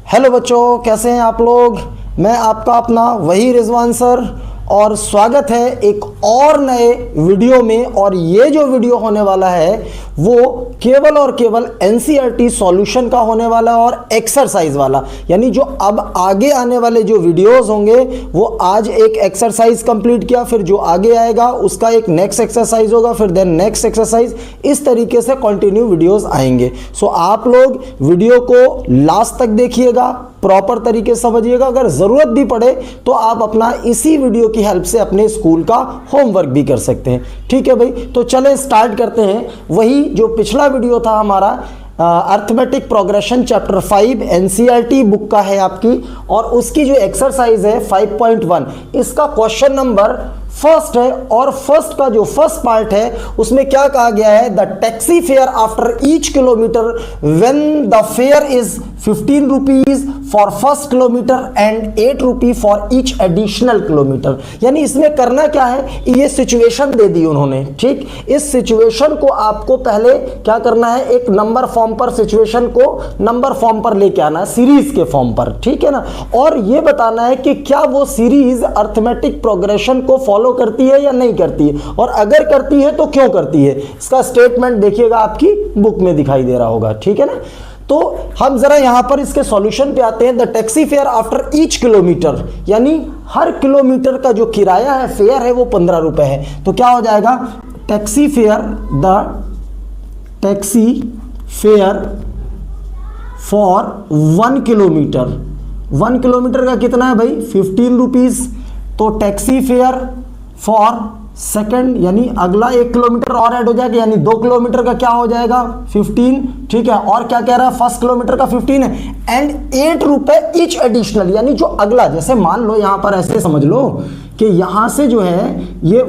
Hello बच्चों, कैसे हैं आप लोग। मैं आपका अपना वही रिजवान सर और स्वागत है एक और नए वीडियो में। और ये जो वीडियो होने वाला है वो केवल और केवल एनसीईआरटी सॉल्यूशन का होने वाला है और एक्सरसाइज वाला। यानी जो अब आगे आने वाले जो वीडियोस होंगे वो आज एक एक्सरसाइज कंप्लीट किया, फिर जो आगे आएगा उसका एक नेक्स्ट एक्सरसाइज होगा, फिर देन नेक्स्ट एक्सरसाइज, इस तरीके से कंटिन्यू वीडियोस आएंगे। सो आप लोग वीडियो को लास्ट तक देखिएगा, प्रॉपर तरीके से समझिएगा। अगर जरूरत भी पड़े तो आप अपना इसी वीडियो की हेल्प से अपने स्कूल का होमवर्क भी कर सकते हैं। ठीक है भाई, तो चलें स्टार्ट करते हैं। वही जो पिछला वीडियो था हमारा arithmetic progression chapter 5 NCERT book का है आपकी, और उसकी जो एक्सरसाइज है 5.1 इसका क्वेश्चन नंबर फर्स्ट है। और फर्स्ट का जो फर्स्ट पार्ट है उसमें क्या कहा गया है, the taxi fare after each kilometre when the fair is 15 rupees for first kilometre and 8 rupee for each additional kilometre. यानी इसमें करना क्या है, ये सिचुएशन दे दी उन्होंने। ठीक, इस सिचुएशन को आपको पहले क्या करना है, एक नंबर फॉर्म पर सिचुएशन को नंबर फॉर्म पर लेके आना है, सीरीज के फॉर्म पर। ठीक है ना, और ये बताना है कि क्या वो सीरीज अर्थमेटिक प्रोग्रेशन को फॉलो करती है या नहीं करती है, और अगर करती है तो क्यों करती है। इसका स्टेटमेंट देखिएगा, आपकी बुक में दिखाई दे रहा होगा। ठीक है ना, तो हम जरा यहां पर इसके सॉल्यूशन पे आते हैं। The taxi fare after each kilometre, यानी हर किलोमीटर का जो किराया है, फेयर है, वो 15 रुपए है। तो क्या हो जाएगा, taxi fare, the taxi fare for 1 kilometre. 1 kilometre का कितना है भाई, 15 रुपीज। तो टैक्सी फेयर फॉर सेकंड, यानी अगला 1 किलोमीटर और ऐड हो जाएगा, यानी 2 किलोमीटर का क्या हो जाएगा 15। ठीक है, और क्या कह रहा है, फर्स्ट किलोमीटर का 15 है, एंड 8 रुपए ईच एडिशनल। यानी जो अगला, जैसे मान लो यहां पर ऐसे समझ लो कि यहां से जो है ये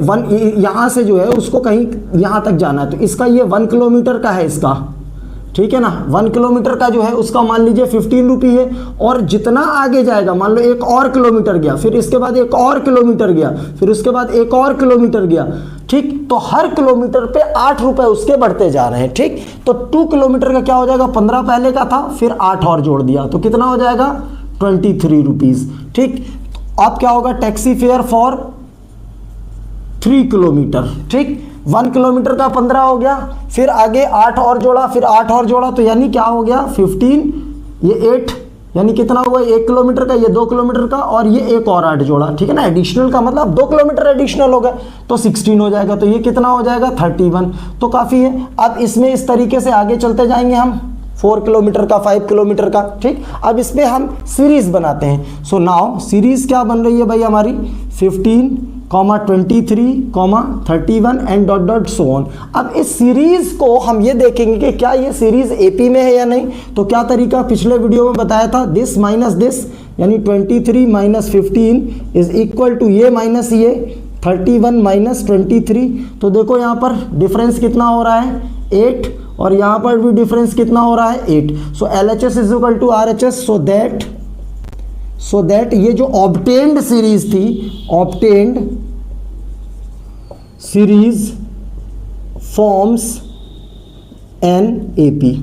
यहां से जो है उसको कहीं यहां तक जाना है, तो इसका ये 1 किलोमीटर का है इसका। ठीक है ना, 1 किलोमीटर का जो है उसका मान लीजिए 15 रुपी है, और जितना आगे जाएगा, मान लो 1 और किलोमीटर गया, फिर इसके बाद 1 और किलोमीटर गया, फिर उसके बाद 1 और किलोमीटर गया। ठीक, तो हर किलोमीटर पे 8 रुपए उसके बढ़ते जा रहे हैं। ठीक, तो 2 किलोमीटर का क्या हो जाएगा, 15 पहले का था, फिर 8 और जोड़ दिया, तो कितना हो जाएगा 23 रुपीज। ठीक, अब क्या होगा, टैक्सी फेयर फॉर 3 किलोमीटर। ठीक, 1 किलोमीटर का 15 हो गया, फिर आगे 8 और जोड़ा, फिर 8 और जोड़ा, तो यानी क्या हो गया 15, ये 8, यानी कितना हुआ 1 किलोमीटर का, ये 2 किलोमीटर का, और ये 1 और 8 जोड़ा। ठीक है ना, एडिशनल का मतलब 2 किलोमीटर एडिशनल हो गया, तो 16 हो जाएगा। तो ये कितना हो जाएगा 31, तो काफी है। अब इसमें इस तरीके से आगे चलते जाएंगे हम, 4 किलोमीटर का, 5 किलोमीटर का। ठीक, अब इसमें हम सीरीज बनाते हैं। सो नाउ सीरीज क्या बन रही है भाई हमारी, 15, 23, 31 and dot dot so on. अब इस सीरीज को हम ये देखेंगे कि क्या ये सीरीज एपी में है या नहीं। तो क्या तरीका, पिछले वीडियो में बताया था, दिस माइनस दिस, यानी 23 माइनस 15 इज इक्वल टू ये माइनस ये 31 माइनस 23। तो देखो यहाँ पर डिफरेंस कितना हो रहा है 8, और यहाँ पर भी डिफरेंस कितना हो रहा है 8। So LHS is equal to RHS, so that ये जो ऑब्टेन्ड सीरीज थी, obtained series forms an AP।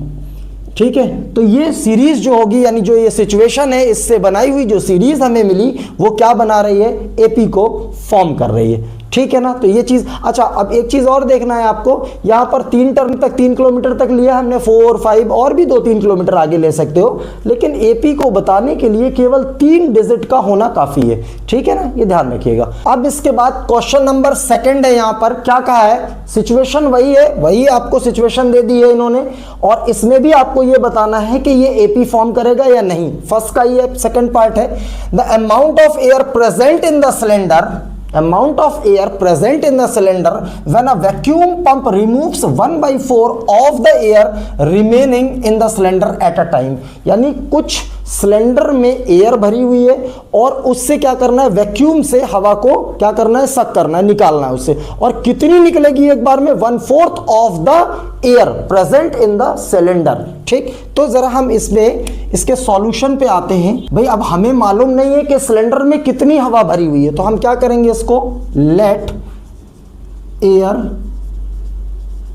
ठीक है, तो ये सीरीज जो होगी, यानी जो ये सिचुएशन है, इससे बनाई हुई जो सीरीज हमें मिली वो क्या बना रही है, AP को फॉर्म कर रही है। ठीक है ना, तो ये चीज। अच्छा, अब एक चीज और देखना है आपको, यहां पर 3 टर्म तक, 3 किलोमीटर तक लिया हमने, 4, 5 और भी 2-3 किलोमीटर आगे ले सकते हो, लेकिन AP को बताने के लिए केवल 3 डिजिट का होना काफी है। ठीक है ना, ये ध्यान रखिएगा। अब इसके बाद क्वेश्चन नंबर 2 है, यहां पर क्या कहा है, सिचुएशन वही है, वही आपको सिचुएशन दे दी है इन्होंने, और इसमें भी आपको ये बताना है कि ये AP फॉर्म करेगा या नहीं। फर्स्ट का ये सेकंड पार्ट है, the amount of air present in the cylinder, amount of air present in the cylinder when a vacuum pump removes 1/4 of the air remaining in the cylinder at a time। यानी कुछ cylinder में air भरी हुई है और उससे क्या करना है, वैक्यूम से हवा को क्या करना है, सक करना है, निकालना है उससे, और कितनी निकलेगी एक बार में, 1/4 of the air present in the cylinder. ठीक, तो जरा हम इसमें इसके सॉल्यूशन पे आते हैं। भाई अब हमें मालूम नहीं है कि सिलेंडर में कितनी हवा भरी हुई है, तो हम क्या करेंगे, इसको let air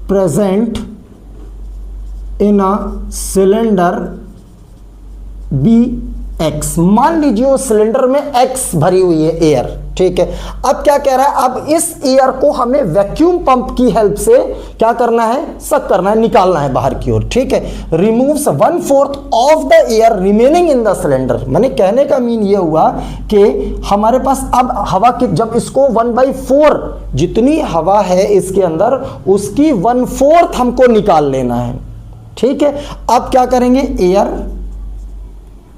present in a cylinder be x. मान लीजिए उस सिलेंडर में एक्स भरी हुई है एयर, ठीक है। अब क्या कह रहा है, अब इस एयर को हमें वैक्यूम पंप की हेल्प से क्या करना है, सक करना है, निकालना है बाहर की ओर, ठीक है। Removes 1/4 of the air remaining in the cylinder. मैंने कहने का मीन ये हुआ कि हमारे पास अब हवा की, जब इसको 1/4 जितनी हवा है इसके अंदर उसकी 1/4 हमको निकाल लेना है, ठीक है। अब क्या करेंगे,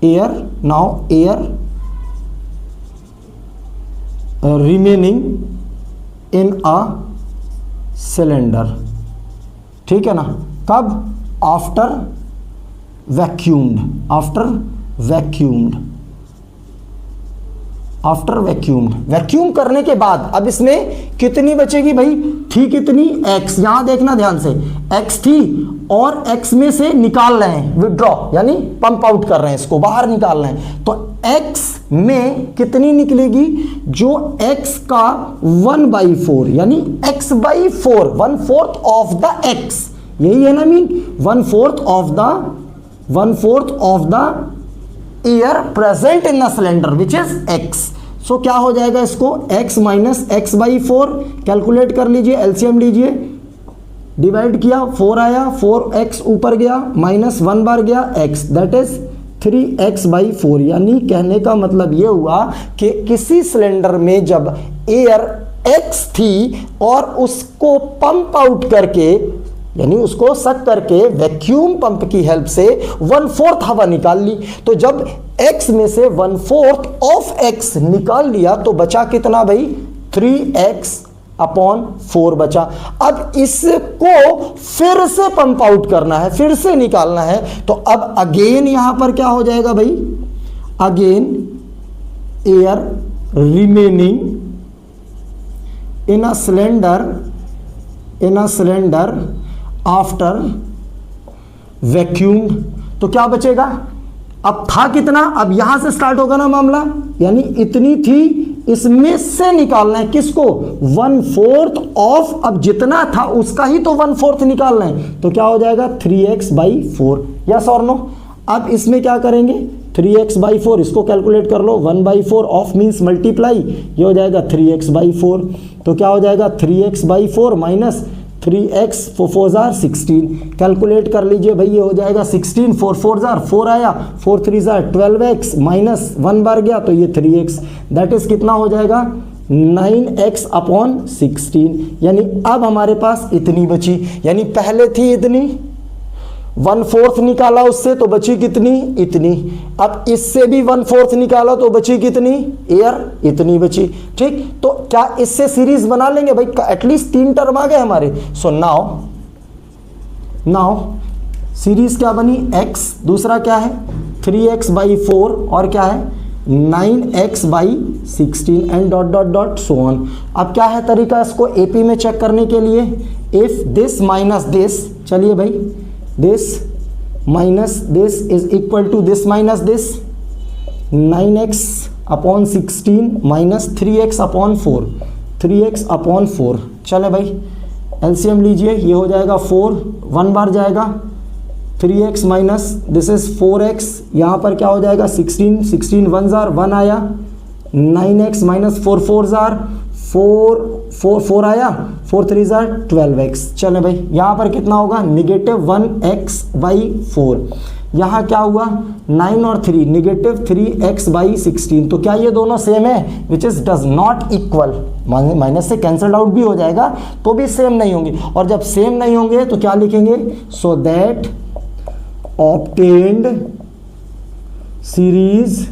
air now air remaining in a cylinder, ठीक है ना। कब, आफ्टर वैक्यूम्ड, वैक्यूम करने के बाद अब इसमें कितनी बचेगी भाई, थी कितनी, एक्स। यहां देखना ध्यान से, एक्स थी और एक्स में से निकाल रहे हैं, विड्रॉ यानी पंप आउट कर रहे हैं, इसको बाहर निकाल रहे हैं। तो एक्स में कितनी निकलेगी, जो एक्स का 1/4 यानी x/4, 1/4 ऑफ द एक्स, यही है ना mean, 1/4 of the air present in the cylinder which is x। सो क्या हो जाएगा, इसको x माइनस x/4 कैलकुलेट कर लीजिए, एलसीएम लीजिए, डिवाइड किया 4 आया, 4x ऊपर गया माइनस 1 बार गया x, दैट इज 3x/4। यानी कहने का मतलब ये हुआ कि किसी सिलेंडर में जब एयर x थी और उसको पंप आउट करके यानी उसको सक करके वैक्यूम पंप की हेल्प से 1/4 हवा निकाल ली, तो जब x में से 1/4 ऑफ x निकाल लिया तो बचा कितना भाई, 3x/4 बचा। अब इसको फिर से पंप आउट करना है, फिर से निकालना है, तो अब अगेन यहां पर क्या हो जाएगा भाई, again air remaining in a cylinder after vacuum. तो क्या बचेगा, अब था कितना, अब यहां से स्टार्ट होगा ना मामला, यानी इतनी थी, इसमें से निकालना है किसको, 1/4 ऑफ, अब जितना था उसका ही तो 1/4 निकालना है, तो क्या हो जाएगा 3x/4, यस और नो। अब इसमें क्या करेंगे, 3x/4, इसको कैलकुलेट कर लो, 1/4 ऑफ मीन्स मल्टीप्लाई, ये हो जाएगा 3x/4। तो क्या हो जाएगा 3x/4 माइनस 3x 4 16, कैलकुलेट कर लीजिए भाई, ये हो जाएगा 16, 4 आया, 4 12x माइनस 1 बार गया तो ये 3x, दैट इज कितना हो जाएगा 9x/16। यानी अब हमारे पास इतनी बची, यानी पहले थी इतनी, 1/4 निकाला उससे तो बची कितनी, इतनी। अब इससे भी 1/4 निकाला तो बची कितनी, एयर, इतनी बची, ठीक। तो क्या इससे सीरीज बना लेंगे भाई, एटलीस्ट 3 टर्म आ गए हमारे। सो नाउ सीरीज क्या बनी, x, दूसरा क्या है 3x/4 और क्या है 9x/16 and dot dot dot so on. अब क्या है तरीका इसको एपी में चेक करने के लिए, इफ दिस माइनस दिस, चलिए भाई this minus this is equal to this minus this, 9x/16 minus 3x/4, 3x/4। चले भाई एलसीएम लीजिए, ये हो जाएगा 4, 1 बार जाएगा, 3x minus this is 4x, यहाँ पर क्या हो जाएगा 16, 16 1 जार 1 आया, 9x माइनस 4 जार 4 आया, 4 3 जार 12x। चले भाई यहाँ पर कितना होगा, -1x/4। यहाँ क्या हुआ 9 और 3, -3x/16। तो क्या ये दोनों सेम है, which is does not equal, minus से कैंसल्ड आउट भी हो जाएगा तो भी सेम नहीं होंगे, और जब सेम नहीं होंगे तो क्या लिखेंगे, so that obtained series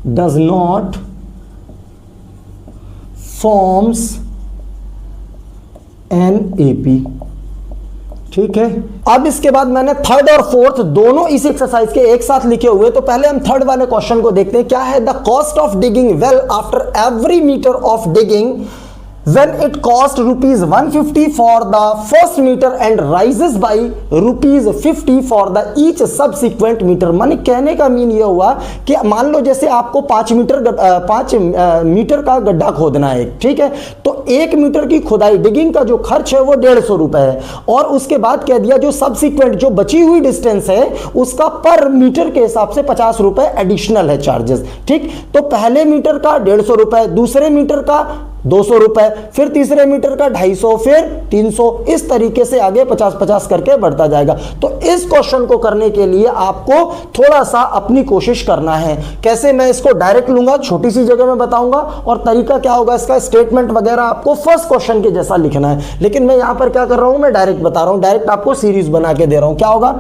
does not forms an AP। ठीक है, अब इसके बाद मैंने थर्ड और फोर्थ दोनों इस एक्सरसाइज के एक साथ लिखे हुए, तो पहले हम थर्ड वाले क्वेश्चन को देखते हैं। क्या है, the cost of digging well after every metre of digging when it cost rupees 150 for the first meter and rises by rupees 50 for the each subsequent meter। माने कहने का मीन ये हुआ कि मान लो जैसे आपको 5 मीटर का गड्ढा खोदना है, ठीक है, तो 1 मीटर की खुदाई डिगिंग का जो खर्च है वो 150 रुपए है, और उसके बाद कह दिया जो सबसिक्वेंट जो बची हुई डिस्टेंस है उसका पर मीटर के हिसाब से 50 रुपए एडिशनल है चार्जेस, ठीक। तो पहले मीटर का 150 रुपए, दूसरे मीटर का 200 रुपए, फिर तीसरे मीटर का 250, फिर 300, इस तरीके से आगे 50-50 करके बढ़ता जाएगा। तो इस क्वेश्चन को करने के लिए आपको थोड़ा सा अपनी कोशिश करना है। कैसे, मैं इसको डायरेक्ट लूंगा, छोटी सी जगह में बताऊंगा, और तरीका क्या होगा इसका, स्टेटमेंट वगैरह आपको फर्स्ट क्वेश्चन के जैसा लिखना है। लेकिन मैं यहां पर क्या कर रहा हूं, मैं डायरेक्ट बता रहा हूं, डायरेक्ट आपको सीरीज बना के दे रहा हूं। क्या होगा,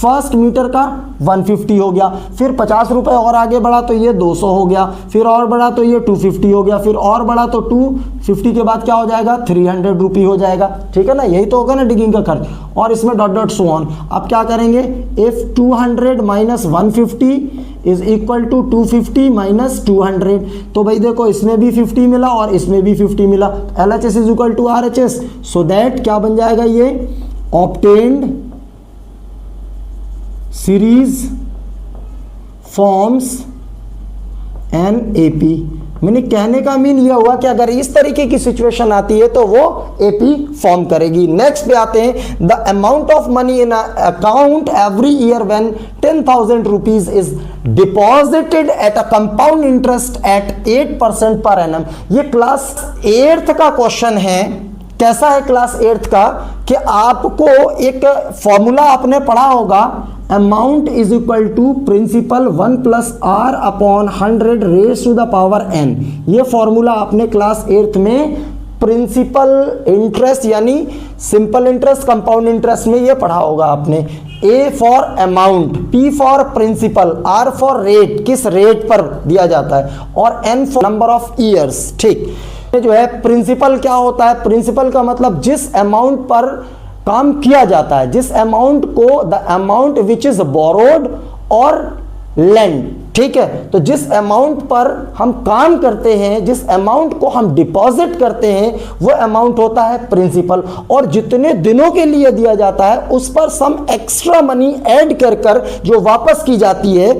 फर्स्ट मीटर का 150 हो गया, फिर 50 रुपए और आगे बढ़ा तो ये 200 हो गया, फिर और बढ़ा तो ये 250 हो गया, फिर और बढ़ा तो 250 के बाद क्या हो जाएगा, 300 रुपी हो जाएगा, ठीक है ना। यही तो होगा ना डिगिंग का खर्च, और इसमें डॉट डॉट सो ऑन। अब क्या करेंगे, if 200 minus 150 is equal to 250 minus 200, तो भाई देखो इसमें भी 50 मिला और इसमें भी 50 मिला। LHS is equal to RHS, so that क्या बन जाएगा, ये obtained series forms an AP। मैंने कहने का मीन यह हुआ कि अगर इस तरीके की सिचुएशन आती है तो वो AP फॉर्म करेगी। नेक्स्ट पे आते हैं, the amount of money in account every year when 10,000 rupees is deposited at a compound interest eight 8% per annum. ये क्लास 8th का क्वेश्चन है। कैसा है क्लास 8th का, कि आपको एक फॉर्मूला आपने पढ़ा होगा, amount is equal to principal 1 plus R upon 100 raise to the power n। ये फॉर्मूला आपने क्लास 8th में प्रिंसिपल इंटरेस्ट यानी सिंपल इंटरेस्ट, कंपाउंड इंटरेस्ट में ये पढ़ा होगा आपने। A for amount, P for principal, R for rate, किस रेट पर दिया जाता है, और N for number of years, ठीक। जो है प्रिंसिपल क्या होता है, प्रिंसिपल का मतलब जिस अमाउंट पर काम किया जाता है, जिस अमाउंट को, the amount which is borrowed और लेंड, ठीक है। तो जिस अमाउंट पर हम काम करते हैं, जिस अमाउंट को हम डिपॉजिट करते हैं, वो अमाउंट होता है प्रिंसिपल, और जितने दिनों के लिए दिया जाता है उस पर सम एक्स्ट्रा मनी ऐड कर कर जो वापस की जाती है,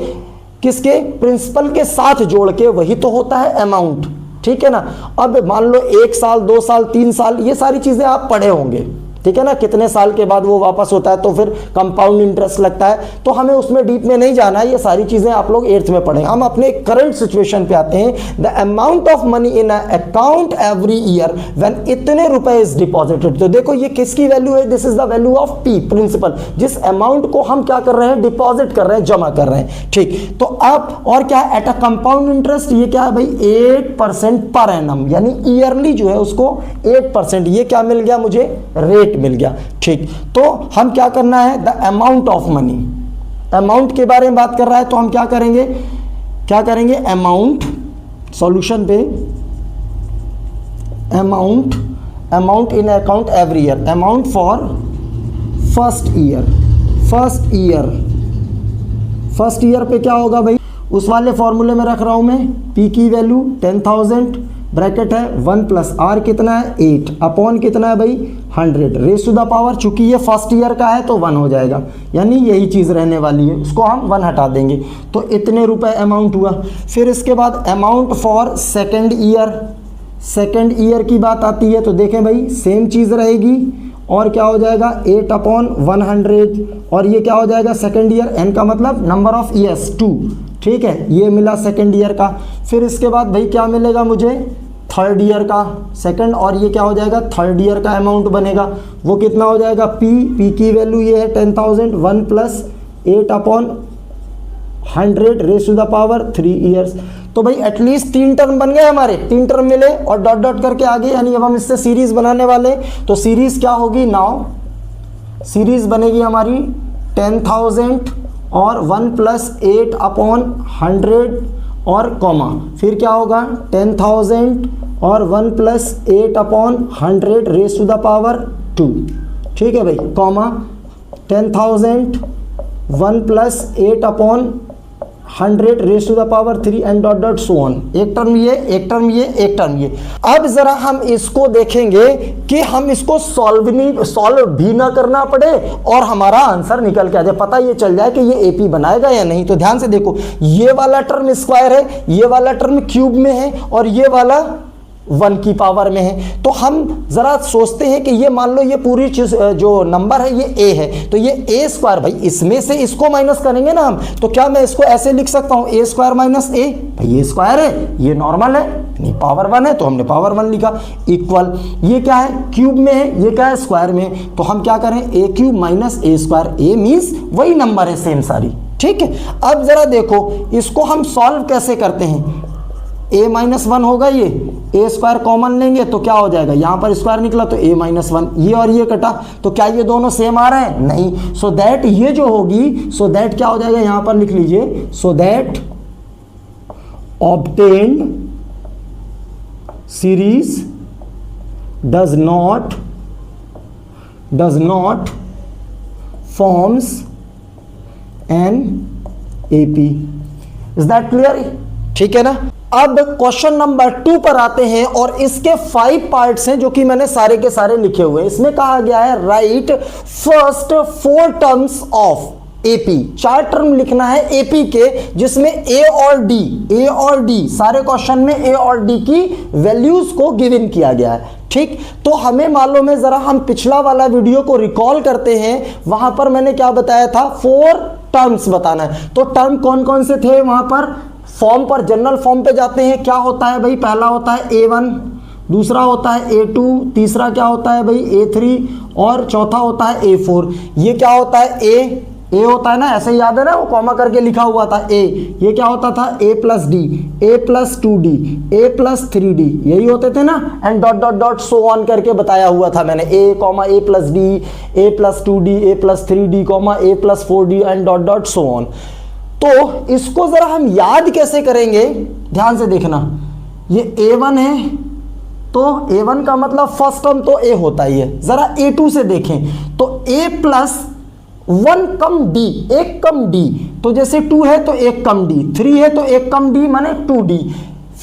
किसके, प्रिंसिपल के साथ जोड़ के, वही तो होता है अमाउंट, ठीक है ना। अब मान लो 1 साल, 2 साल, 3 साल, ये सारी चीजें आप पढ़े होंगे, ठीक है ना, कितने साल के बाद वो वापस होता है तो फिर कंपाउंड इंटरेस्ट लगता है, तो हमें उसमें डीप में नहीं जाना है, ये सारी चीजें आप लोग 8th में पढ़ेंगे। हम अपने करंट सिचुएशन पे आते हैं, the amount of money in account every year when इतने रुपए इज डिपॉजिटेड। तो देखो ये किसकी वैल्यू है, this is the value of P, principal, जिस अमाउंट को हम क्या कर रहे हैं, डिपॉजिट कर रहे हैं, जमा कर रहे हैं, ठीक। तो अब और क्या है, एट अ कंपाउंड इंटरेस्ट, ये क्या है भाई, 8% पर एनम, यानी ईयरली जो है उसको 8%, ये क्या मिल गया मुझे, रेट मिल गया, ठीक। तो हम क्या करना है, the amount of money, amount के बारे में बात कर रहा है, तो हम क्या करेंगे, अमाउंट, सॉल्यूशन पे amount in account every year, amount for first year पे क्या होगा भाई, उस वाले फॉर्मूले में रख रहा हूं मैं, P की वैल्यू 10,000, ब्रैकेट है 1 प्लस R कितना है, 8 अपॉन कितना है भाई, 100 रेज टू द पावर, चूंकि ये फर्स्ट ईयर का है तो 1 हो जाएगा, यानी यही चीज़ रहने वाली है, उसको हम 1 हटा देंगे, तो इतने रुपए अमाउंट हुआ। फिर इसके बाद अमाउंट फॉर सेकेंड ईयर की बात आती है, तो देखें भाई सेम चीज़ रहेगी, और क्या हो जाएगा 8 अपॉन 100, और ये क्या हो जाएगा सेकेंड ईयर, n का मतलब नंबर ऑफ ईयर्स 2, ठीक है, ये मिला सेकेंड ईयर का। फिर इसके बाद भाई क्या मिलेगा मुझे, थर्ड ईयर का सेकंड, और ये क्या हो जाएगा, थर्ड ईयर का अमाउंट बनेगा, वो कितना हो जाएगा, P की वैल्यू ये है 10,000, 1 plus 8 upon 100 raise to the power 3 years. तो भाई एटलीस्ट 3 टर्म बन गए हमारे, 3 टर्म मिले, और डॉट डॉट करके आगे, यानी अब हम इससे सीरीज बनाने वाले। तो सीरीज क्या होगी, नाउ सीरीज बनेगी हमारी 10,000 और 1 प्लस 8 अपॉन 100 और कॉमा, फिर क्या होगा 10,000 और 1 plus 8 upon 100 raise to the power 2, ठीक है भाई, comma 10,000 1 plus 8 upon 100 raise to the power 3 and dot dot so on. एक टर्म ये, एक टर्म ये, एक टर्म ये। अब जरा हम इसको देखेंगे कि हम इसको सॉल्व भी ना करना पड़े और हमारा आंसर निकल के आ जाए, पता ये चल जाए कि ये एपी बनाएगा या नहीं। तो ध्यान से देखो, ये वाला टर्म स्क्वायर है, ये वाला टर्म क्यूब में है और ये वाला 1 की पावर में है। तो हम जरा सोचते हैं कि ये मान लो ये पूरी चीज जो नंबर है ये a है, तो ये a स्क्वायर, भाई इसमें से इसको माइनस करेंगे ना हम, तो क्या मैं इसको ऐसे लिख सकता हूं a स्क्वायर माइनस a? भाई ये स्क्वायर है, ये नॉर्मल है, नहीं पावर 1 है तो हमने पावर 1 लिखा, इक्वल ये क्या है क्यूब में है, ये क्या है स्क्वायर में, तो हम क्या करें a cube minus a square, a means वही नंबर है सेम सारी, ठीक है। अब जरा देखो इसको हम सॉल्व कैसे करते हैं, a माइनस 1 होगा, ये a स्क्वायर कॉमन लेंगे तो क्या हो जाएगा, यहाँ पर स्क्वायर निकला तो a माइनस 1, ये और ये कटा, तो क्या ये दोनों सेम आ रहे हैं? नहीं। सो दैट ये जो होगी, सो दैट क्या हो जाएगा, यहाँ पर लिख लीजिए, so that obtained series does not forms an AP. Is that clear? ठीक है ना। अब क्वेश्चन नंबर 2 पर आते हैं और इसके 5 पार्ट्स हैं जो कि मैंने सारे के सारे लिखे हुए हैं। इसमें कहा गया है right first 4 terms of AP, 4 term लिखना है एपी के जिसमें ए और डी सारे क्वेश्चन में ए और डी की वैल्यूज को गिवन किया गया है, ठीक। तो हमें मालूम है, जरा हम पिछला वाला वीडियो को रिकॉल करते हैं, वहां पर मैंने क्या बताया था, 4 टर्म्स बताना है। तो टर्म कौन कौन से थे वहां पर, फॉर्म पर जनरल फॉर्म पे जाते हैं, क्या होता है भाई, पहला होता है a1, दूसरा होता है a2, तीसरा क्या होता है भाई a3 और चौथा होता है a4। ये क्या होता है a होता है ना, ऐसे याद है ना, वो कॉमा करके लिखा हुआ था a, ये क्या होता था a plus D, a plus 2d, a plus 3d, यही होते थे ना, and dot dot dot so on करके बताया हुआ था मैंने, a plus D, a plus 2d, a plus 3d, a plus 4d and dot dot so on. तो इसको जरा हम याद कैसे करेंगे, ध्यान से देखना, ये a1 है तो a1 का मतलब फर्स्ट टर्म तो a होता ही है। जरा a2 से देखें तो a plus 1 come d, 1 come d, तो जैसे 2 है तो 1 कम d, 3 है तो 1 कम d माने 2d,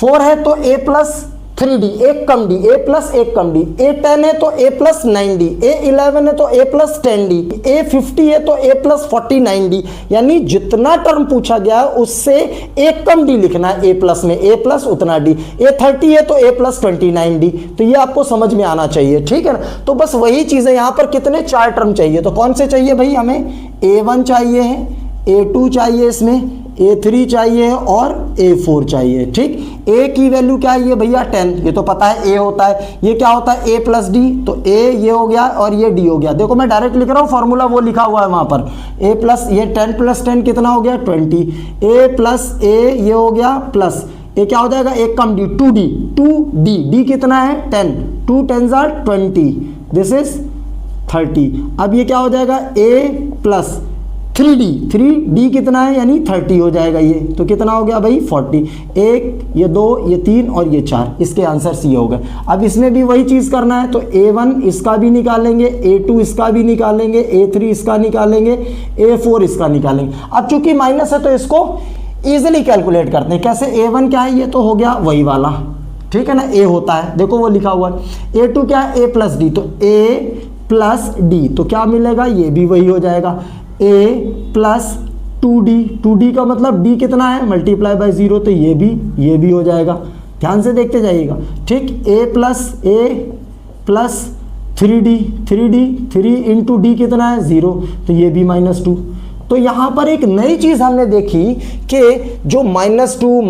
4 है तो a plus 3d, 1 come d, a plus 1 come d, a10 है तो a प्लस 9d, a11 है तो a प्लस 10d, a50 है तो a प्लस 49d, यानी जितना टर्म पूछा गया है उससे 1 कम d लिखना है a प्लस में, a प्लस उतना d, a30 है तो a प्लस 29d। तो ये आपको समझ में आना चाहिए, ठीक है ना। तो बस वही चीज़ है, यहाँ पर कितने 4 टर्म चाहिए, तो कौन से चाहिए भाई, हमें a1 चाहिए है, a2 चाहिए, इसमें a3 चाहिए और a4 चाहिए, ठीक। a की वैल्यू क्या है, ये भैया 10, ये तो पता है a होता है, ये क्या होता है a प्लस डी, तो a ये हो गया और ये d हो गया। देखो मैं डायरेक्ट लिख रहा हूँ, फॉर्मूला वो लिखा हुआ है वहां पर, a प्लस ये 10 प्लस 10 कितना हो गया 20, a प्लस a ये हो गया प्लस a क्या हो जाएगा 1 कम d, 2d, d कितना है 10, 2 10s are 20, दिस इज 30। अब ये क्या हो जाएगा a प्लस 3d कितना है यानी 30 हो जाएगा, ये तो कितना हो गया भाई 40, 1 ये 2 ये 3 और ये 4, इसके आंसर सी होगा। अब इसमें भी वही चीज़ करना है, तो a1 इसका भी निकालेंगे, a2 इसका भी निकालेंगे, a3 इसका निकालेंगे, a4 इसका निकालेंगे। अब चूंकि माइनस है तो इसको ईजिली कैलकुलेट करते हैं, कैसे, a1 क्या है, ये तो हो गया वही वाला, ठीक है ना, a होता है, देखो वो लिखा हुआ है। a2 क्या है a प्लस डी, तो a प्लस डी तो क्या मिलेगा, ये भी वही हो जाएगा, a प्लस 2d का मतलब d कितना है मल्टीप्लाई बाय 0, तो ये भी हो जाएगा, ध्यान से देखते जाइएगा, ठीक। a प्लस 3 इंटू डी कितना है 0, तो ये भी -2। तो यहाँ पर एक नई चीज़ हमने देखी कि जो -2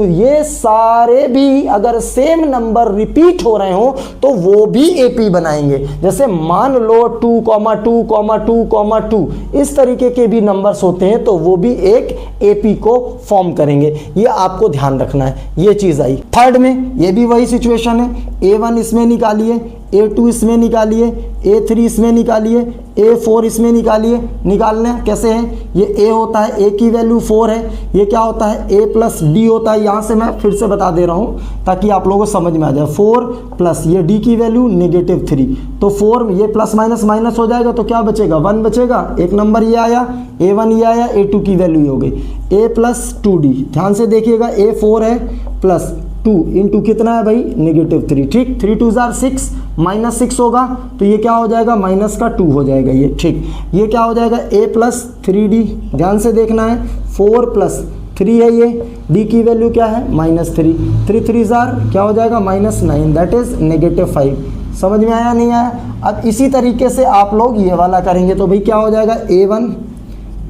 ये सारे भी अगर सेम नंबर रिपीट हो रहे हो तो वो भी एपी बनाएंगे। जैसे मान लो 2,2,2,2 इस तरीके के भी नंबर्स होते हैं तो वो भी एक एपी को फॉर्म करेंगे, ये आपको ध्यान रखना है। ये चीज़ आई। थर्ड में ये भी वही सिचुएशन है, a1 इसमें निकालिए, A2 इसमें निकालिए, A3 इसमें निकालिए, A4 इसमें निकालिए। निकालने कैसे हैं, ये A होता है, A की वैल्यू 4 है, ये क्या होता है A प्लस D होता है। यहाँ से मैं फिर से बता दे रहा हूँ ताकि आप लोगों को समझ में आ जाए। 4 प्लस ये D की वैल्यू -3, तो 4 ये प्लस माइनस माइनस हो जाएगा तो क्या बचेगा, 1 बचेगा। एक नंबर ये आया, A1 ये आया, A2 की वैल्यू हो गई A प्लस 2D। ध्यान से देखिएगा, A4 है प्लस 2 इंटू कितना है भाई, -3। ठीक, 3 2 जार 6, -6 होगा तो ये क्या हो जाएगा, माइनस का 2 हो जाएगा ये। ठीक, ये क्या हो जाएगा A प्लस 3D। ध्यान से देखना है, 4 प्लस 3 है ये, D की वैल्यू क्या है, -3। 3 3 जार क्या हो जाएगा, -9, दैट इज -5। समझ में आया नहीं आया। अब इसी तरीके से आप लोग ये वाला करेंगे तो भाई क्या हो जाएगा, A1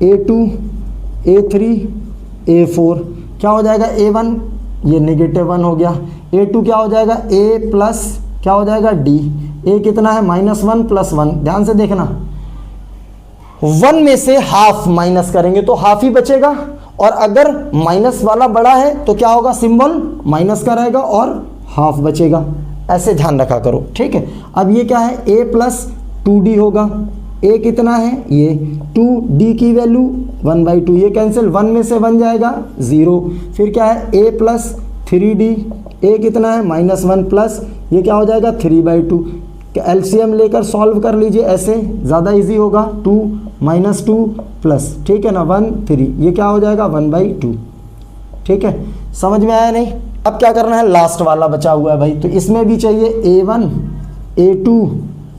A2 A3 A4 क्या हो जाएगा, A1 ये -1 हो गया, A2 क्या हो जाएगा, A प्लस क्या हो जाएगा D। A कितना है, -1 प्लस 1। ध्यान से देखना, 1 में से हाफ माइनस करेंगे तो हाफ ही बचेगा, और अगर माइनस वाला बड़ा है तो क्या होगा, सिंबल माइनस का रहेगा और हाफ बचेगा। ऐसे ध्यान रखा करो, ठीक है। अब ये क्या है, A प्लस 2D होगा। A कितना है, ये 2D की वैल्यू 1/2, ये कैंसिल, 1 में से 1 जाएगा 0। फिर क्या है, A प्लस 3D, A कितना है, -1 प्लस ये क्या हो जाएगा, 3/2। एलसीएम लेकर सॉल्व कर लीजिए, ऐसे ज़्यादा इजी होगा। 2 -2 प्लस, ठीक है ना, 1 3, ये क्या हो जाएगा, 1/2। ठीक है, समझ में आया नहीं। अब क्या करना है, लास्ट वाला बचा हुआ है भाई, तो इसमें भी चाहिए A1 A2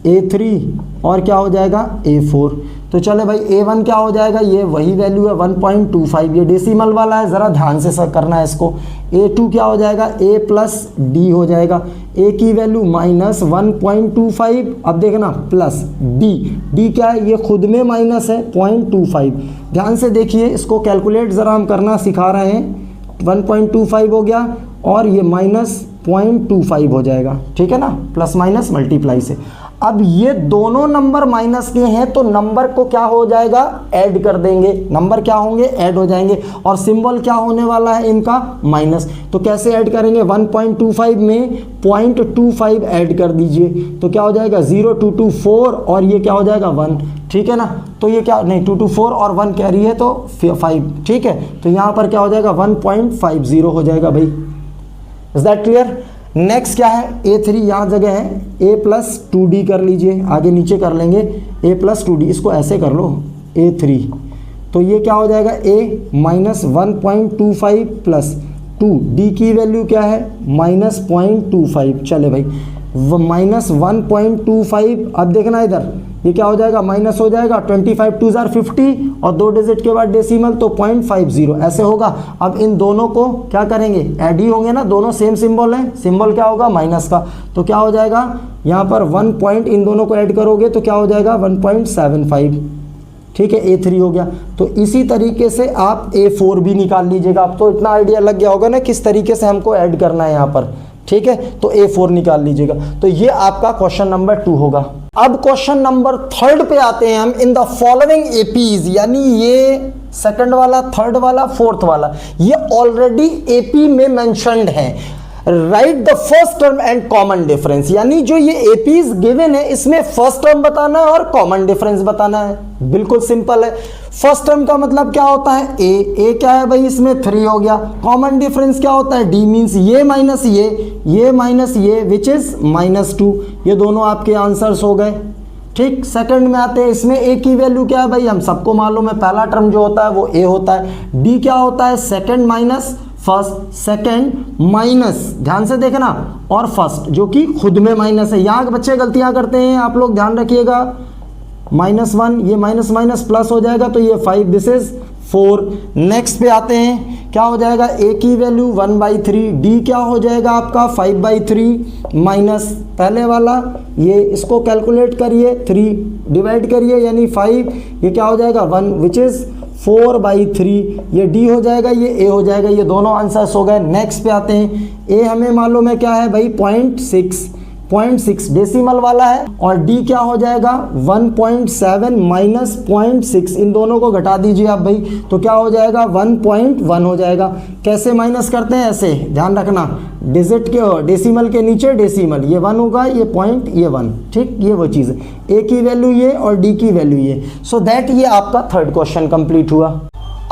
A3 और क्या हो जाएगा, A4। तो चले भाई, A1 क्या हो जाएगा, ये वही वैल्यू है 1.25, ये डेसिमल वाला है, ज़रा ध्यान से करना है इसको। A2 क्या हो जाएगा, A प्लस D हो जाएगा। A की वैल्यू -1.25, अब देखना प्लस D क्या है, ये खुद में माइनस है 0.25। ध्यान से देखिए, इसको कैलकुलेट ज़रा हम करना सिखा रहे हैं। 1.25 हो गया और ये -0.25 हो जाएगा, ठीक है ना, प्लस माइनस मल्टीप्लाई से। अब ये दोनों नंबर माइनस के हैं तो नंबर को क्या हो जाएगा, ऐड कर देंगे। नंबर क्या होंगे, ऐड हो जाएंगे, और सिंबल क्या होने वाला है इनका, माइनस। तो कैसे ऐड करेंगे, 1.25 में 0.25 ऐड कर दीजिए तो क्या हो जाएगा, 0 2 2 4 और ये क्या हो जाएगा, 1। ठीक है ना, तो ये क्या, नहीं 2 2 4 और 1 कैरी है तो 5। ठीक है, तो यहाँ पर क्या हो जाएगा, 1.50 हो जाएगा भाई। Is that clear. नेक्स्ट क्या है, A3 यहाँ जगह है, A प्लस 2D कर लीजिए, आगे नीचे कर लेंगे, A प्लस 2D, इसको ऐसे कर लो A3। तो ये क्या हो जाएगा, A -1.25 प्लस 2D की वैल्यू क्या है, -0.25। चले भाई, -1.25। अब देखना इधर, ये क्या हो जाएगा, माइनस हो जाएगा, 25 2 जार 50 और 2 डिजिट के बाद डेसिमल तो 0.50 ऐसे होगा। अब इन दोनों को क्या करेंगे, ऐड ही होंगे ना, दोनों सेम सिंबल हैं, सिंबल क्या होगा, माइनस का। तो क्या हो जाएगा, यहाँ पर 1 पॉइंट इन दोनों को ऐड करोगे तो क्या हो जाएगा, 1.75। ठीक है, A3 हो गया। तो इसी तरीके से आप A4 भी निकाल लीजिएगा। अब तो इतना आइडिया लग गया होगा ना किस तरीके से हमको ऐड करना है यहाँ पर। ठीक है, तो A4 निकाल लीजिएगा। तो ये आपका क्वेश्चन नंबर 2 होगा। अब क्वेश्चन नंबर 3 पे आते हैं हम। इन द फॉलोइंग एपीज, यानी ये सेकंड वाला, थर्ड वाला, फोर्थ वाला, ये ऑलरेडी एपी में मेंशन्ड है। Right the first term and common difference, यानी जो ये एपीज गिवन है इसमें फर्स्ट टर्म बताना है और कॉमन डिफरेंस बताना है। बिल्कुल सिंपल है। फर्स्ट टर्म का मतलब क्या होता है, ए क्या है भाई, इसमें 3 हो गया। कॉमन डिफरेंस क्या होता है, डी मीन्स ये माइनस ये माइनस ये, विच इज -2। ये दोनों आपके आंसर्स हो गए। ठीक, सेकंड में आते हैं। इसमें ए की वैल्यू क्या है भाई, हम सबको मालूम है, पहला टर्म जो होता है वो ए होता है। डी क्या होता है, second minus first, second minus, ध्यान से देखना, और फर्स्ट जो कि खुद में माइनस है। यहाँ बच्चे गलतियां करते हैं, आप लोग ध्यान रखिएगा। -1, ये माइनस माइनस प्लस हो जाएगा तो ये 5, दिस इज 4। नेक्स्ट पे आते हैं, क्या हो जाएगा, ए की वैल्यू 1/3, डी क्या हो जाएगा आपका 5/3 माइनस पहले वाला, ये इसको कैलकुलेट करिए, 3 डिवाइड करिए यानी 5, ये क्या हो जाएगा 1, विच इज 4/3। ये डी हो जाएगा, ये ए हो जाएगा, ये दोनों आंसर्स हो गए। नेक्स्ट पे आते हैं, ए हमें मालूम है क्या है भाई, 0.6 0.6 डेसिमल वाला है, और डी क्या हो जाएगा 1.7 माइनस 0.6, इन दोनों को घटा दीजिए आप भाई, तो क्या हो जाएगा 1.1 हो जाएगा। कैसे माइनस करते हैं, ऐसे ध्यान रखना, डिजिट के डेसिमल के नीचे डेसिमल, ये 1 होगा, ये पॉइंट, ये 1, ठीक, ये वो चीज़ है, ए की वैल्यू ये और डी की वैल्यू ये। सो दैट ये आपका थर्ड क्वेश्चन कंप्लीट हुआ।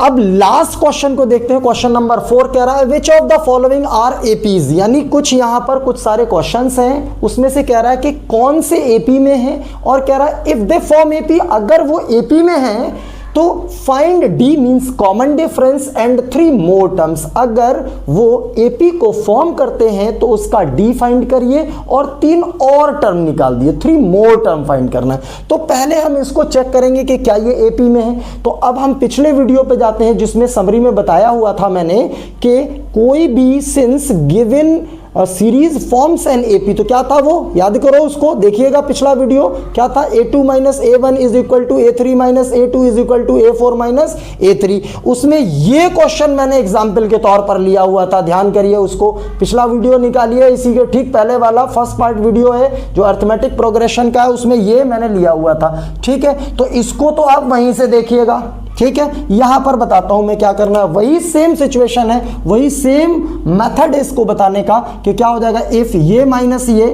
अब लास्ट क्वेश्चन को देखते हैं। क्वेश्चन नंबर 4 कह रहा है which of the following are APs, यानी कुछ यहां पर कुछ सारे क्वेश्चंस हैं, उसमें से कह रहा है कि कौन से एपी में है, और कह रहा है इफ दे फॉर्म एपी, अगर वो एपी में है तो find D means common difference and 3 more terms, अगर वो एपी को फॉर्म करते हैं तो उसका डी फाइंड करिए और 3 और टर्म निकाल दिए, 3 मोर टर्म फाइंड करना है। तो पहले हम इसको चेक करेंगे कि क्या ये एपी में है। तो अब हम पिछले वीडियो पे जाते हैं जिसमें समरी में बताया हुआ था मैंने कि कोई भी since given series forms an AP, तो क्या था वो, याद करो उसको, देखिएगा पिछला वीडियो क्या था, a2 minus a1 is equal to a3 minus a2 is equal to a4 minus a3। उसमें ये क्वेश्चन मैंने एग्जाम्पल के तौर पर लिया हुआ था, ध्यान करिए उसको, पिछला वीडियो निकालिए, इसी के ठीक पहले वाला फर्स्ट पार्ट वीडियो है जो अर्थमेटिक प्रोग्रेशन का है, उसमें ये मैंने लिया हुआ था, ठीक है। तो इसको तो आप वहीं से देखिएगा, ठीक है। यहां पर बताता हूं मैं क्या करना है, वही सेम सिचुएशन है, वही सेम मेथड है इसको बताने का कि क्या हो जाएगा, इफ ये माइनस ये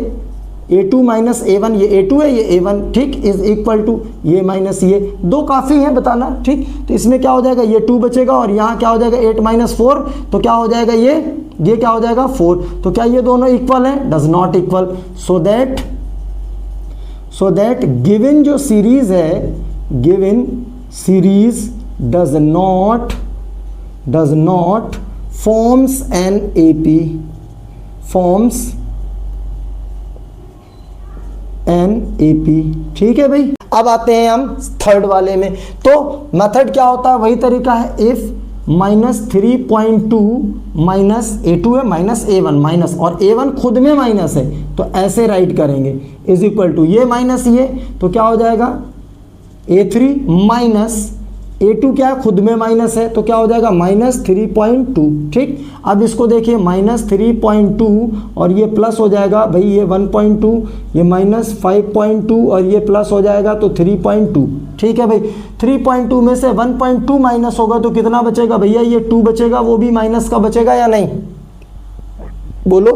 a2 माइनस a1, ये a2 है ये a1, ठीक, इज इक्वल टू ये माइनस ये, दो काफी है बताना, ठीक। तो इसमें क्या हो जाएगा, ये 2 बचेगा और यहां क्या हो जाएगा 8 माइनस 4, तो क्या हो जाएगा ये क्या हो जाएगा 4। तो क्या ये दोनों इक्वल है, does not equal. So that given जो सीरीज है, given series does not forms an AP, forms an AP, ठीक है भाई। अब आते हैं हम थर्ड वाले में। तो मेथड क्या होता है, वही तरीका है, इफ -3.2 माइनस a2 है माइनस a1 माइनस, और a1 खुद में माइनस है तो ऐसे राइट करेंगे, इज इक्वल टू ये माइनस ये, तो क्या हो जाएगा a3 माइनस a2 क्या है, खुद में माइनस है, तो क्या हो जाएगा -3.2, ठीक। अब इसको देखिए -3.2 और ये प्लस हो जाएगा भाई, ये 1.2, ये -5.2 और ये प्लस हो जाएगा तो 3.2, ठीक है भाई। 3.2 में से 1.2 माइनस होगा तो कितना बचेगा भैया, ये 2 बचेगा, वो भी माइनस का बचेगा या नहीं, बोलो,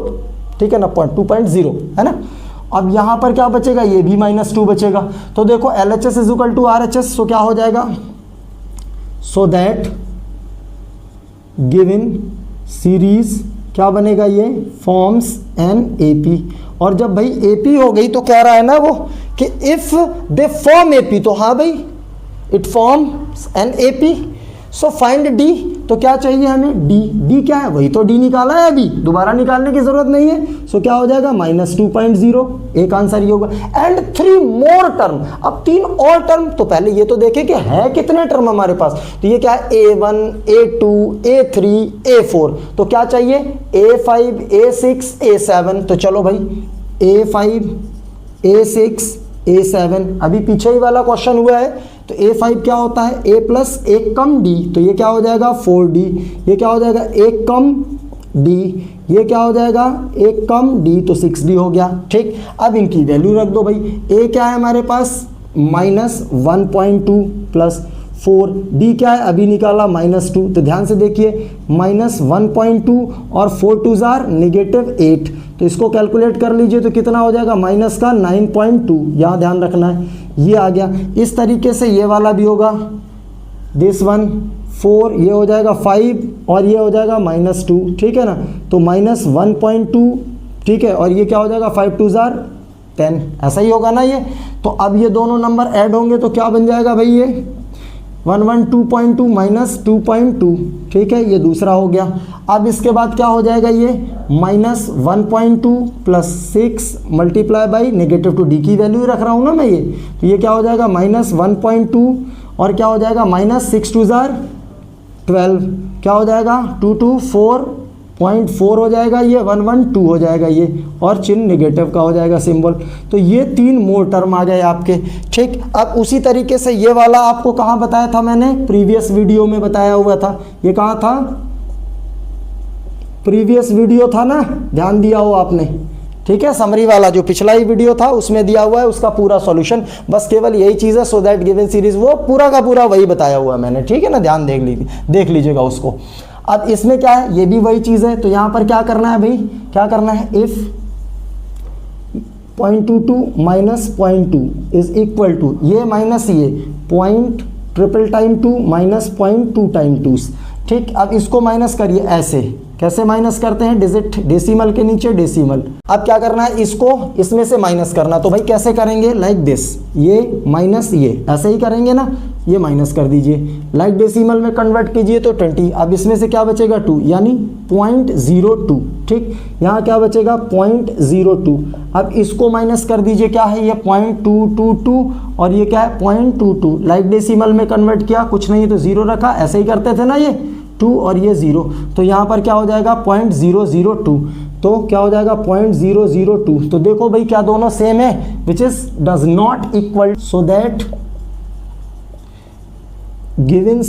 ठीक है ना, 2.0 है ना। अब यहां पर क्या बचेगा, ये भी -2 बचेगा। तो देखो LHS is equal to RHS, so क्या हो जाएगा, सो दैट गिवन सीरीज क्या बनेगा, ये फॉर्म्स एन AP। और जब भाई AP हो गई तो कह रहा है ना वो कि इफ दे फॉर्म AP, तो हाँ भाई it forms an AP, so find D। तो क्या चाहिए हमें, D क्या है, वही तो D निकाला है, अभी दोबारा निकालने की जरूरत नहीं है। सो क्या हो जाएगा -2.0, एक आंसर ये होगा। एंड 3 मोर टर्म, अब 3 और टर्म, तो पहले ये तो देखें कि है कितने टर्म हमारे पास, तो ये क्या है a1 a2 a3 a4, तो क्या चाहिए a5 a6 a7। तो चलो भाई a5 a6 a7, अभी पीछे ही वाला क्वेश्चन हुआ है, तो a5 क्या होता है, a प्लस एक कम d, तो ये क्या हो जाएगा 4d, ये क्या हो जाएगा एक कम d, ये क्या हो जाएगा एक कम d, तो 6d हो गया, ठीक। अब इनकी वैल्यू रख दो भाई, a क्या है हमारे पास -1.2 प्लस 4d क्या है, अभी निकाला -2, तो ध्यान से देखिए -1.2 और 4 2 जार -8, तो इसको कैलकुलेट कर लीजिए तो कितना हो जाएगा, माइनस का 9.2, यहाँ ध्यान रखना है, ये आ गया। इस तरीके से ये वाला भी होगा, दिस वन 4, ये हो जाएगा 5 और ये हो जाएगा -2, ठीक है ना, तो -1.2, ठीक है, और ये क्या हो जाएगा 5 2 जार 10, ऐसा ही होगा ना ये। तो अब ये दोनों नंबर ऐड होंगे तो क्या बन जाएगा भाई, ये 112.2 -2.2, ठीक है, ये दूसरा हो गया। अब इसके बाद क्या हो जाएगा, ये -1.2 प्लस 6 मल्टीप्लाई बाई -2d की वैल्यू रख रहा हूँ ना मैं ये, तो ये क्या हो जाएगा -1.2 और क्या हो जाएगा -6 2 जार 12, क्या हो जाएगा 2 2 4.4 हो जाएगा, ये 112 हो जाएगा ये, और चिन्ह नेगेटिव का हो जाएगा सिंबल। तो ये 3 मोर टर्म आ गए आपके, ठीक। अब उसी तरीके से ये वाला आपको कहाँ बताया था मैंने, प्रीवियस वीडियो में बताया हुआ था, ये कहाँ था, प्रीवियस वीडियो था ना, ध्यान दिया हो आपने, ठीक है, समरी वाला जो पिछला ही वीडियो था उसमें दिया हुआ है उसका पूरा सॉल्यूशन, बस केवल यही चीज़ है, सो दैट गिवन सीरीज वो पूरा का पूरा वही बताया हुआ है मैंने, ठीक है ना, ध्यान देख लीजिएगा उसको। अब इसमें क्या है, ये भी वही चीज़ है, तो यहाँ पर क्या करना है भाई, क्या करना है, if 0.22 minus 0.2 is equal to ये माइनस ये 0.2 माइनस 0.2 टाइम 2, ठीक। अब इसको माइनस करिए ऐसे, कैसे माइनस करते हैं, डिजिट डेसिमल के नीचे डेसिमल। अब क्या करना है, इसको इसमें से माइनस करना, तो भाई कैसे करेंगे, लाइक दिस, ये माइनस ये ऐसे ही करेंगे ना, ये माइनस कर दीजिए, लाइक डेसिमल में कन्वर्ट कीजिए तो 20। अब इसमें से क्या बचेगा 2 यानी 0.02, ठीक। यहाँ क्या बचेगा 0.02। अब इसको माइनस कर दीजिए, क्या है ये 0.222 और ये क्या है 0.22, लाइक डेसिमल में कन्वर्ट किया, कुछ नहीं तो 0 रखा, ऐसे ही करते थे ना, ये 2 और ये 0, तो यहाँ पर क्या हो जाएगा 0.002, तो क्या हो जाएगा 0.002। तो देखो भाई क्या दोनों सेम है, which is does not equal, so that given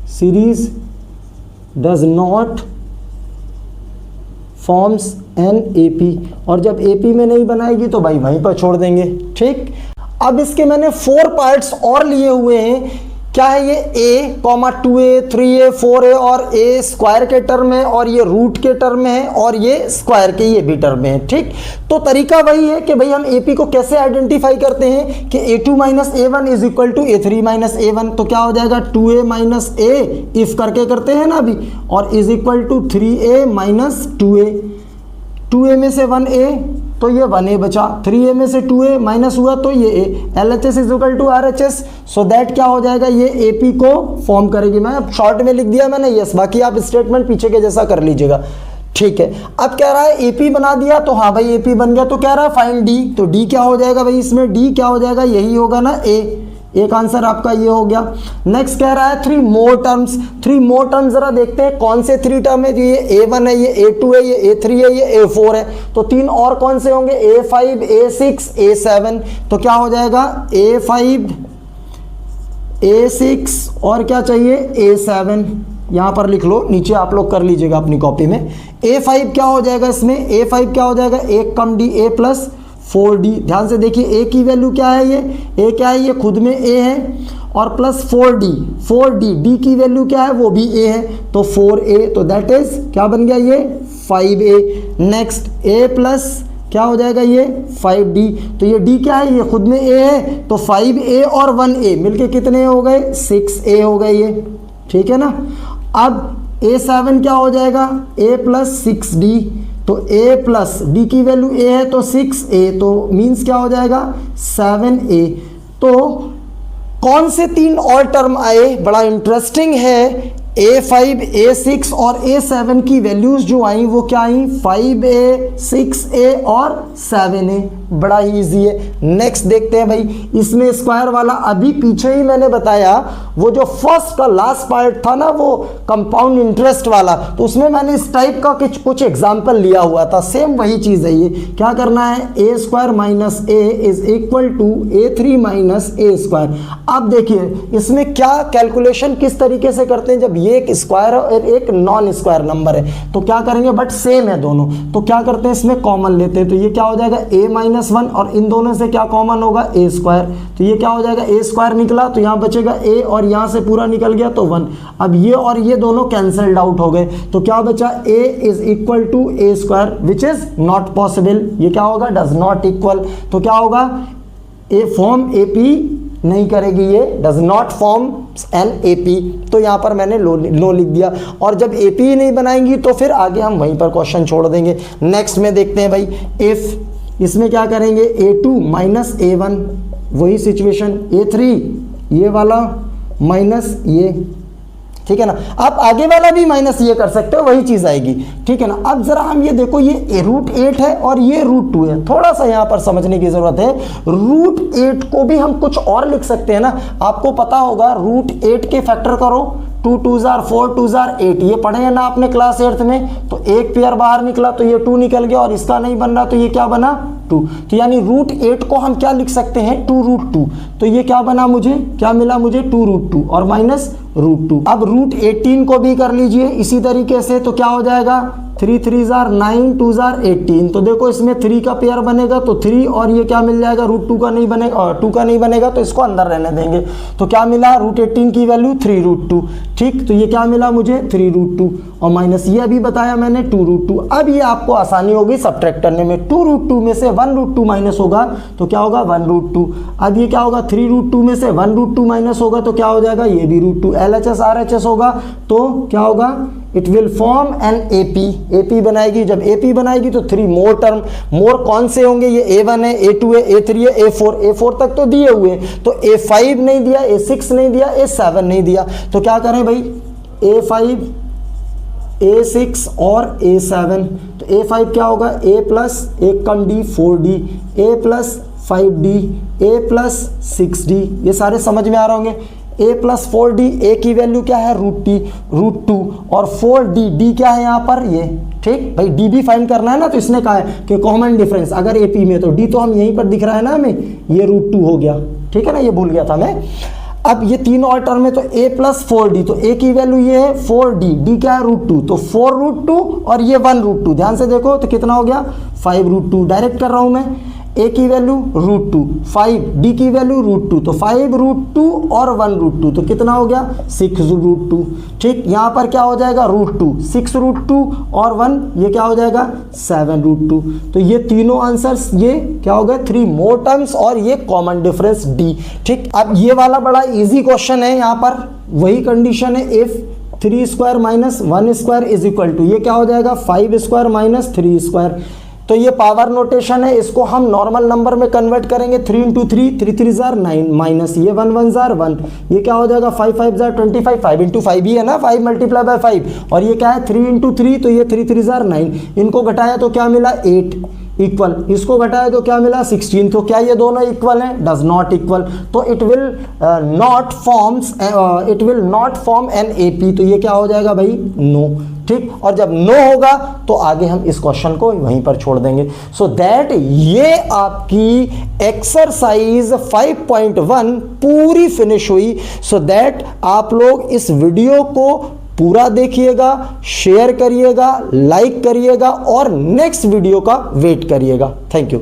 series does not forms an AP, और जब AP में नहीं बनाएगी तो भाई वहीं पर छोड़ देंगे, ठीक। अब इसके मैंने 4 पार्ट्स और लिए हुए हैं, क्या है ये a, 2a, 3a, 4a और a स्क्वायर के टर्म में, और ये रूट के टर्म में है, और ये स्क्वायर के ये भी टर्म में है, ठीक। तो तरीका वही है कि भाई हम AP को कैसे आइडेंटिफाई करते हैं कि a2 minus a1 is equal to a3 minus a1, तो क्या हो जाएगा 2a माइनस a इफ करके करते हैं ना अभी, और is equal to 3a minus 2a, 2a में से 1a तो ये 1a बचा, 3a में से 2a माइनस हुआ तो ये a, LHS is equal to RHS, so that क्या हो जाएगा, ये AP को फॉर्म करेगी। मैं अब शॉर्ट में लिख दिया मैंने यस, बाकी आप स्टेटमेंट पीछे के जैसा कर लीजिएगा, ठीक है। अब कह रहा है AP बना दिया, तो हाँ भाई AP बन गया, तो कह रहा है फाइंड D, तो D क्या हो जाएगा भाई, इसमें D क्या हो जाएगा, यही होगा ना A, एक आंसर आपका ये हो गया। नेक्स्ट कह रहा है 3 मोर टर्म्स, 3 मोर टर्म्स जरा देखते हैं कौन से 3 टर्म है, ये A1 है, ये A2 है, ये A3 है, ये A4 है, तो 3 और कौन से होंगे, A5, A6, A7, तो क्या हो जाएगा A5, A6 और क्या चाहिए A7, यहाँ पर लिख लो, नीचे आप लोग कर लीजिएगा अपनी कॉपी में। A5 क्या हो जाएगा इसमें, A5 क्या हो जाएगा, एक कम D, A प्लस 4D, ध्यान से देखिए A की वैल्यू क्या है, ये A क्या है, ये खुद में A है, और प्लस 4D, D की वैल्यू क्या है, वो भी A है, तो 4A, तो दैट इज क्या बन गया ये 5A। नेक्स्ट A प्लस क्या हो जाएगा ये 5D, तो ये D क्या है, ये खुद में A है, तो 5A और 1A मिलके कितने हो गए, 6A हो गए ये, ठीक है ना। अब A7 क्या हो जाएगा, A प्लस 6D, तो A प्लस D की वैल्यू A है तो 6A, तो मीन्स क्या हो जाएगा 7A। तो कौन से 3 और टर्म आए, बड़ा इंटरेस्टिंग है, A5, A6 और A7 की वैल्यूज जो आई वो क्या आई, 5A, 6A और 7A, बड़ा ही इजी है। नेक्स्ट देखते हैं भाई, इसमें स्क्वायर वाला अभी पीछे ही मैंने बताया, वो जो फर्स्ट का लास्ट पार्ट था ना, वो कंपाउंड इंटरेस्ट वाला, तो उसमें मैंने इस टाइप का कुछ एग्जाम्पल लिया हुआ था, सेम वही चीज है ये। क्या करना है, A square minus A is equal to A3 minus A square. अब देखिए इसमें क्या कैलकुलेशन किस तरीके से करते हैं, जब ये एक स्क्वायर और एक नॉन स्क्वायर नंबर है तो क्या करेंगे, बट सेम है दोनों, तो क्या करते हैं इसमें कॉमन लेते हैं, तो ये क्या हो जाएगा A माइनस 1 और इन दोनों से क्या कॉमन होगा A स्क्वायर, तो ये क्या हो जाएगा A स्क्वायर निकला, तो यहाँ बचेगा A और यहाँ से पूरा निकल गया तो 1। अब ये और ये दोनों कैंसल्ड आउट हो गए, तो क्या बचा A is equal to A square, which is not possible, ये क्या होगा डज नॉट इक्वल, तो क्या होगा A फॉर्म AP नहीं करेगी, ये does not form an AP, तो यहाँ पर मैंने नो लिख दिया, और जब AP ही नहीं बनाएंगी तो फिर आगे हम वहीं पर क्वेश्चन छोड़ देंगे। नेक्स्ट में देखते हैं भाई, इफ इसमें क्या करेंगे, A2 माइनस A1, वही सिचुएशन, A3 ये वाला माइनस ये, ठीक है ना। आप आगे वाला भी माइनस ये कर सकते हो, वही चीज आएगी, ठीक है ना। अब जरा हम ये देखो, ये √8 है और ये √2 है, थोड़ा सा यहाँ पर समझने की जरूरत है। √8 को भी हम कुछ और लिख सकते हैं ना, आपको पता होगा √8 के फैक्टर करो, 2 2s are 4 2s are 8, ये पढ़े हैं ना आपने क्लास 8th में, तो एक पेयर बाहर निकला तो ये 2 निकल गया, और इसका नहीं बन रहा तो ये क्या बना 2, तो यानी √8 को हम क्या लिख सकते हैं 2√2, तो ये क्या बना, मुझे क्या मिला, मुझे 2√2 और माइनस √2। अब √18 को भी कर लीजिए इसी तरीके से, तो क्या हो जाएगा 3 3 जार 9 2 जार 18। तो देखो इसमें 3 का पेयर बनेगा तो 3 और ये क्या मिल जाएगा, रूट 2 का नहीं बनेगा, 2 का नहीं बनेगा तो इसको अंदर रहने देंगे। तो क्या मिला, रूट 18 की वैल्यू 3 रूट 2। ठीक, तो ये क्या मिला मुझे 3 रूट 2 और माइनस ये अभी बताया मैंने 2 रूट 2। अब ये आपको आसानी होगी सब्ट्रैक्ट करने में। 2 रूट 2 में से 1 रूट 2 माइनस होगा तो क्या होगा 1 रूट 2। अब ये क्या होगा 3 रूट 2 में से 1 रूट 2 माइनस होगा तो क्या हो जाएगा, ये भी रूट 2। LHS RHS होगा तो क्या होगा, it will form an AP। AP बनाएगी, जब AP बनाएगी तो 3 मोर टर्म। मोर कौन से होंगे, ये A1 है, A2 है, A3 है, A4 तक तो दिए हुए, तो A5 नहीं दिया, A6 नहीं दिया, A7 नहीं दिया। तो क्या करें भाई, A5 A6 और A7। तो A5 क्या होगा, A plus 1 come D 4D, A plus 5D, A plus 6D। ये सारे समझ में आ रहे होंगे। A प्लस 4D, A की वैल्यू क्या है रूट 2 और 4D, D क्या है यहाँ पर ये। ठीक भाई, D भी फाइंड करना है ना, तो इसने कहा है कि कॉमन डिफरेंस अगर AP में तो D तो हम यहीं पर दिख रहा है ना हमें, ये रूट 2 हो गया। ठीक है ना, ये भूल गया था मैं। अब ये तीनों और टर्म में तो A प्लस 4D, तो A की वैल्यू ये है 4D, D क्या है रूट 2, तो 4 रूट 2 और ये 1 रूट 2। ध्यान से देखो तो कितना हो गया 5 रूट 2। डायरेक्ट कर रहा हूं मैं, A की वैल्यू रूट 2, 5, D की वैल्यू रूट 2, तो 5 रूट 2 और 1 रूट 2, तो कितना हो गया 6 रूट 2। ठीक, यहाँ पर क्या हो जाएगा रूट 2, 6 रूट 2 और 1, ये क्या हो जाएगा 7 रूट 2। तो ये तीनों आंसर्स ये क्या हो गए 3 मोर टर्म्स और ये कॉमन डिफरेंस D। ठीक, अब ये वाला बड़ा इजी क्वेश्चन है, यहाँ पर वही कंडीशन है, if 3 square minus 1 square is equal to, ये क्या हो जाएगा 5 स्क्वायर माइनस 3 स्क्वायर। तो ये पावर नोटेशन है, इसको हम नॉर्मल नंबर में कन्वर्ट करेंगे। 3 इंटू 3, 3 3 जार 9 माइनस ये 1 1 जार 1, ये क्या हो जाएगा 5 5 जार 25, 5 इंटू 5 ही है ना, 5 मल्टीप्लाई बाय 5 और ये क्या है 3 इंटू 3, तो ये 3 3 जार 9। इनको घटाया तो क्या मिला 8 इक्वल, इसको घटाया तो क्या मिला 16। तो क्या ये दोनों इक्वल हैं, डज नॉट इक्वल। तो it will not form an AP। तो ये क्या हो जाएगा भाई नो। ठीक, और जब नो होगा तो आगे हम इस क्वेश्चन को वहीं पर छोड़ देंगे। सो दैट ये आपकी एक्सरसाइज 5.1 पूरी फिनिश हुई। सो दैट आप लोग इस वीडियो को पूरा देखिएगा, शेयर करिएगा, लाइक करिएगा और नेक्स्ट वीडियो का वेट करिएगा। Thank you.